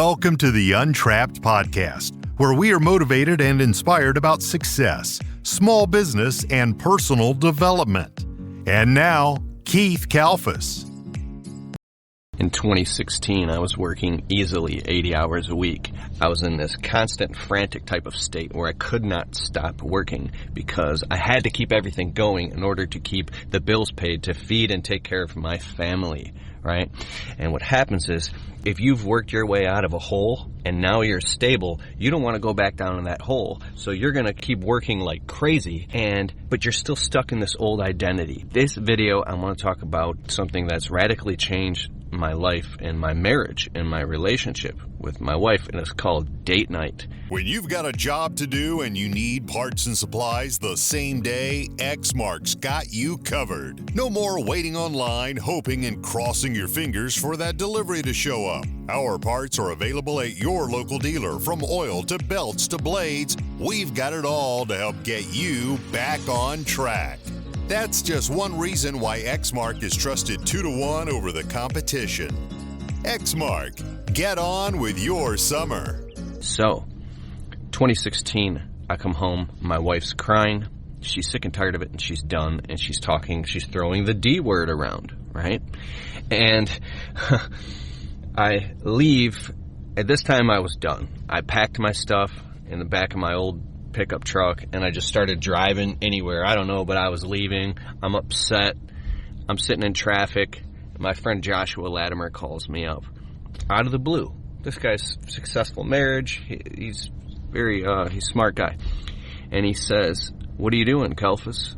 Welcome to the Untrapped Podcast, where we are motivated and inspired about success, small business, and personal development. And now, Keith Kalfas. In 2016, I was working easily 80 hours a week. I was in this constant frantic type of state where I could not stop working because I had to keep everything going in order to keep the bills paid to feed and take care of my family, right? And what happens is, if you've worked your way out of a hole and now you're stable, you don't want to go back down in that hole. So you're going to keep working like crazy, but you're still stuck in this old identity. This video, I want to talk about something that's radically changed my life and my marriage and my relationship with my wife, and it's called date night. When you've got a job to do and you need parts and supplies the same day, Xmark's got you covered. No more waiting online, hoping and crossing your fingers for that delivery to show up. Our parts are available at your local dealer. From oil to belts to blades, we've got it all to help get you back on track. That's just one reason why Xmark is trusted 2-1 over the competition. Xmark, get on with your summer. So, 2016, I come home, my wife's crying, she's sick and tired of it, and she's done, and she's throwing the D word around, right? And I leave. At this time, I was done. I packed my stuff in the back of my old pickup truck, and I just started driving anywhere. I don't know, but I was leaving. I'm upset. I'm sitting in traffic. My friend Joshua Latimer calls me up out of the blue. This guy's successful marriage. He's he's a smart guy. And he says, "What are you doing, Kalfas?"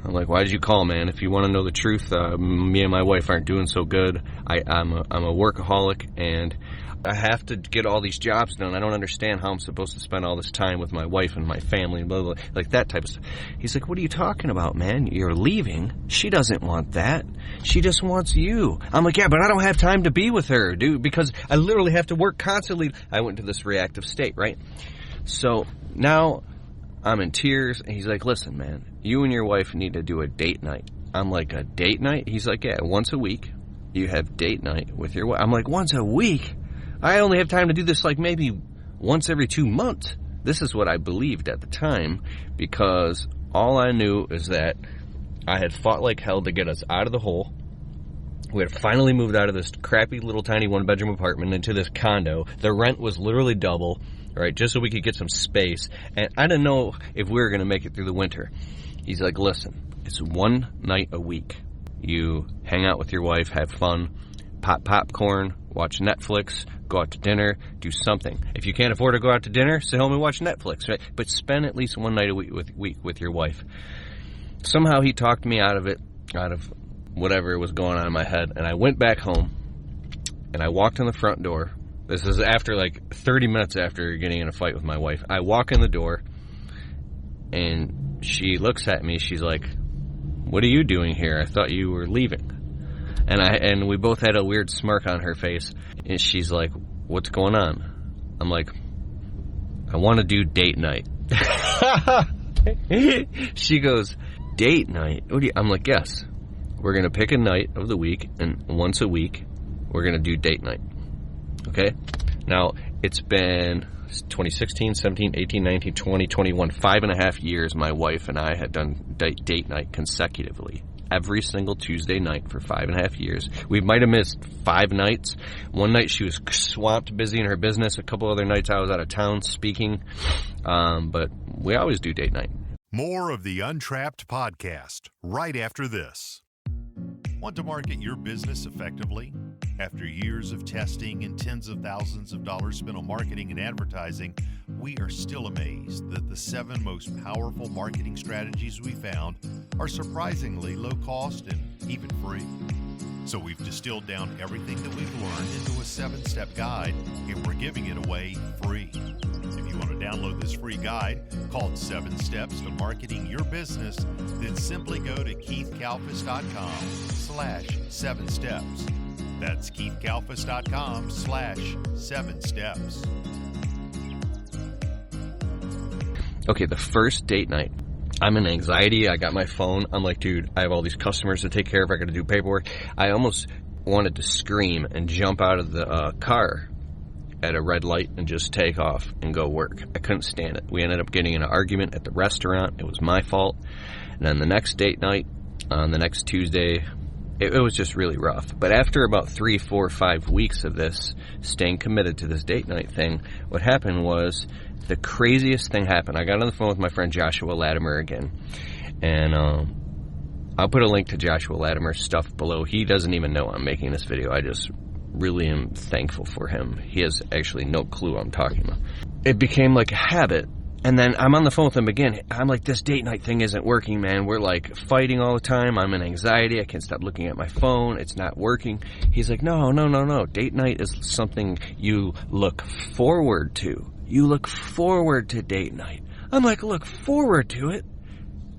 I'm like, "Why did you call, man? If you want to know the truth, me and my wife aren't doing so good. I'm a workaholic, and I have to get all these jobs done. I don't understand how I'm supposed to spend all this time with my wife and my family," and blah, blah, blah, like that type of stuff. He's like, "What are you talking about, man? You're leaving. She doesn't want that. She just wants you." I'm like, "Yeah, but I don't have time to be with her, dude, because I literally have to work constantly." I went into this reactive state, right? So now I'm in tears, and he's like, "Listen, man, you and your wife need to do a date night." I'm like, "A date night?" He's like, "Yeah, once a week you have date night with your wife." I'm like, "Once a week? I only have time to do this like maybe once every 2 months." This is what I believed at the time, because all I knew is that I had fought like hell to get us out of the hole. We had finally moved out of this crappy little tiny one-bedroom apartment into this condo. The rent was literally double, right, just so we could get some space. And I didn't know if we were going to make it through the winter. He's like, "Listen, it's one night a week. You hang out with your wife, have fun, pop popcorn, watch Netflix, go out to dinner, do something. If you can't afford to go out to dinner, stay home and watch Netflix, right? But spend at least one night a week with your wife." Somehow he talked me out of it, out of whatever was going on in my head, and I went back home, and I walked in the front door. This is after like 30 minutes after getting in a fight with my wife. I walk in the door, and she looks at me. She's like, "What are you doing here? I thought you were leaving." And we both had a weird smirk on her face. And she's like, "What's going on?" I'm like, "I want to do date night." She goes, "Date night? I'm like, "Yes. We're going to pick a night of the week, and once a week, we're going to do date night." Okay? Now, it's been 2016, 17, 18, 19, 20, 21, 5.5 years my wife and I had done date night consecutively. Every single Tuesday night for 5.5 years. We might have missed 5 nights. One night she was swamped, busy in her business. A couple other nights I was out of town speaking. But we always do date night. More of the Untrapped Podcast right after this. Want to market your business effectively? After years of testing and tens of thousands of dollars spent on marketing and advertising, we are still amazed that the 7 most powerful marketing strategies we found are surprisingly low cost and even free. So we've distilled down everything that we've learned into a 7-step guide, and we're giving it away free. If you want to download this free guide called 7 Steps to Marketing Your Business, then simply go to keithkalfas.com/7steps. That's keithkalfas.com/7steps. Okay, the first date night. I'm in anxiety. I got my phone. I'm like, dude, I have all these customers to take care of. I got to do paperwork. I almost wanted to scream and jump out of the car at a red light and just take off and go work. I couldn't stand it. We ended up getting in an argument at the restaurant. It was my fault. And then the next date night, on the next Tuesday, it was just really rough. But after about 3, 4, 5 weeks of this, staying committed to this date night thing, what happened was the craziest thing happened. I got on the phone with my friend Joshua Latimer again. And I'll put a link to Joshua Latimer's stuff below. He doesn't even know I'm making this video. I just really am thankful for him. He has actually no clue I'm talking about. It became like a habit. And then I'm on the phone with him again. I'm like, this date night thing isn't working, man. We're like fighting all the time. I'm in anxiety. I can't stop looking at my phone. It's not working. He's like, no. Date night is something you look forward to. You look forward to date night. I'm like, look forward to it?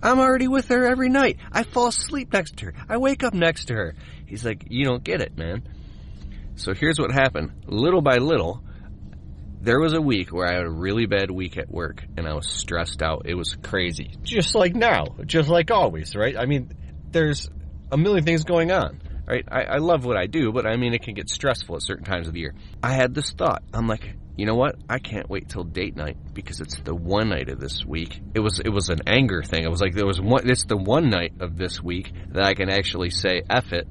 I'm already with her every night. I fall asleep next to her. I wake up next to her. He's like, you don't get it, man. So here's what happened. Little by little, there was a week where I had a really bad week at work, and I was stressed out. It was crazy. Just like now. Just like always, right? I mean, there's a million things going on, right? I love what I do, but I mean, it can get stressful at certain times of the year. I had this thought. I'm like, you know what? I can't wait till date night because it's the one night of this week. It was an anger thing. It was like it's the one night of this week that I can actually say F it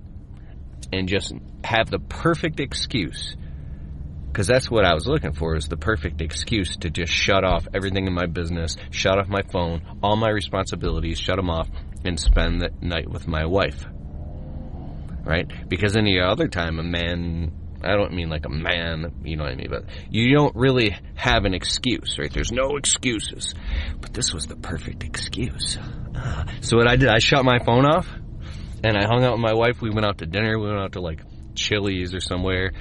and just have the perfect excuse. Because that's what I was looking for, is the perfect excuse to just shut off everything in my business, shut off my phone, all my responsibilities, shut them off, and spend the night with my wife. Right? Because any other time a man, I don't mean like a man, you know what I mean, but you don't really have an excuse, right? There's no excuses. But this was the perfect excuse. So what I did, I shut my phone off, and I hung out with my wife. We went out to dinner. We went out to like Chili's or somewhere.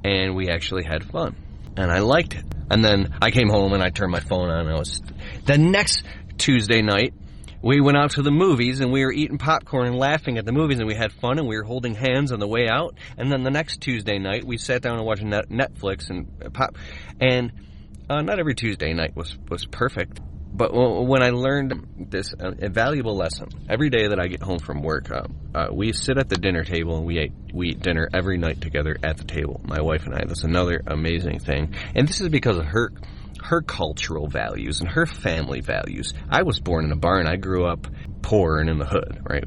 And we actually had fun. And I liked it. And then I came home and I turned my phone on. The next Tuesday night, we went out to the movies and we were eating popcorn and laughing at the movies and we had fun and we were holding hands on the way out. And then the next Tuesday night, we sat down and watched Netflix and pop. And not every Tuesday night was perfect. But when I learned this valuable lesson, every day that I get home from work, we sit at the dinner table and we eat dinner every night together at the table, my wife and I. That's another amazing thing. And this is because of her cultural values and her family values. I was born in a barn. I grew up poor and in the hood, right?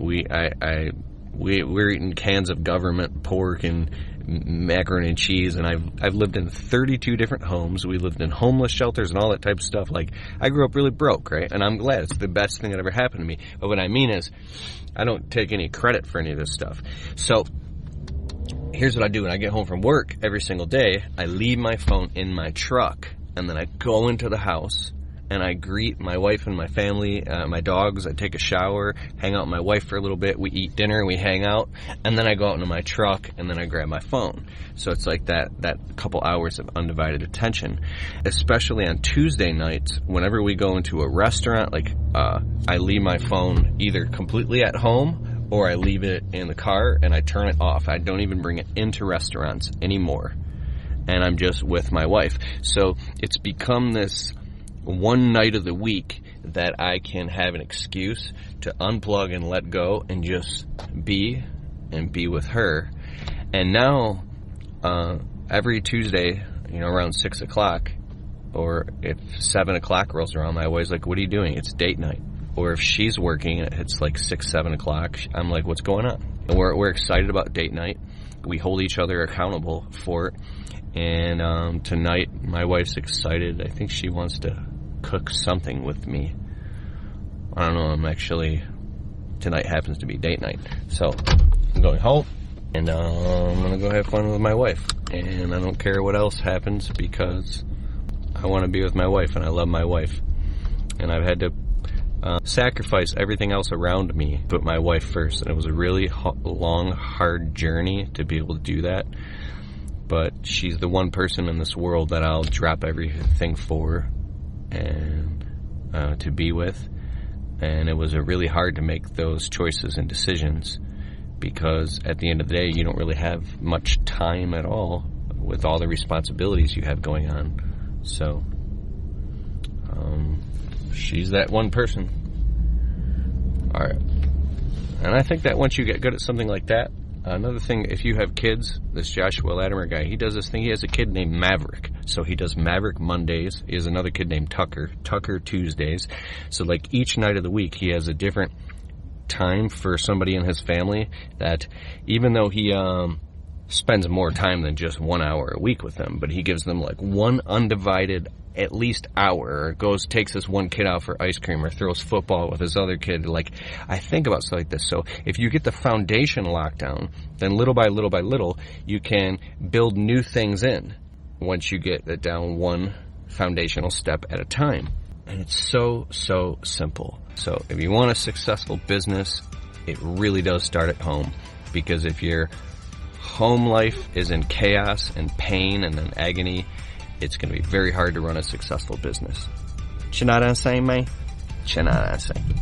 We're eating cans of government pork and macaroni and cheese, and I've lived in 32 different homes. We lived in homeless shelters and all that type of stuff. Like, I grew up really broke, right? And I'm glad. It's the best thing that ever happened to me. But what I mean is, I don't take any credit for any of this stuff. So here's what I do when I get home from work every single day. I leave my phone in my truck, and then I go into the house and I greet my wife and my family, my dogs. I take a shower, hang out with my wife for a little bit. We eat dinner, we hang out, and then I go out into my truck, and then I grab my phone. So it's like that couple hours of undivided attention. Especially on Tuesday nights, whenever we go into a restaurant, like I leave my phone either completely at home or I leave it in the car and I turn it off. I don't even bring it into restaurants anymore. And I'm just with my wife. So it's become this one night of the week that I can have an excuse to unplug and let go and just be with her. And now, every Tuesday, around 6 o'clock, or if 7 o'clock rolls around, my wife's like, what are you doing? It's date night. Or if she's working and it's like 6, 7 o'clock, I'm like, what's going on? And we're excited about date night. We hold each other accountable for it. And tonight, my wife's excited. I think she wants to cook something with me. I don't know. Tonight happens to be date night. So I'm going home, and I'm going to go have fun with my wife. And I don't care what else happens because I want to be with my wife, and I love my wife. And I've had to sacrifice everything else around me, put my wife first. And it was a really long, hard journey to be able to do that. But she's the one person in this world that I'll drop everything for and to be with. And it was really hard to make those choices and decisions because at the end of the day, you don't really have much time at all with all the responsibilities you have going on. So she's that one person. All right. And I think that once you get good at something like that, another thing, if you have kids, this Joshua Latimer guy, he does this thing. He has a kid named Maverick. So he does Maverick Mondays. He has another kid named Tucker Tuesdays. So like each night of the week, he has a different time for somebody in his family that even though he spends more time than just 1 hour a week with them, but he gives them like one undivided at least hour, or takes this one kid out for ice cream, or throws football with his other kid. Like, I think about stuff like this. So if you get the foundation locked down, then little by little, you can build new things in once you get it down one foundational step at a time. And it's so simple. So if you want a successful business, it really does start at home, because if your home life is in chaos and pain and then agony, it's going to be very hard to run a successful business. You know what I'm saying, mate? You know what I'm saying?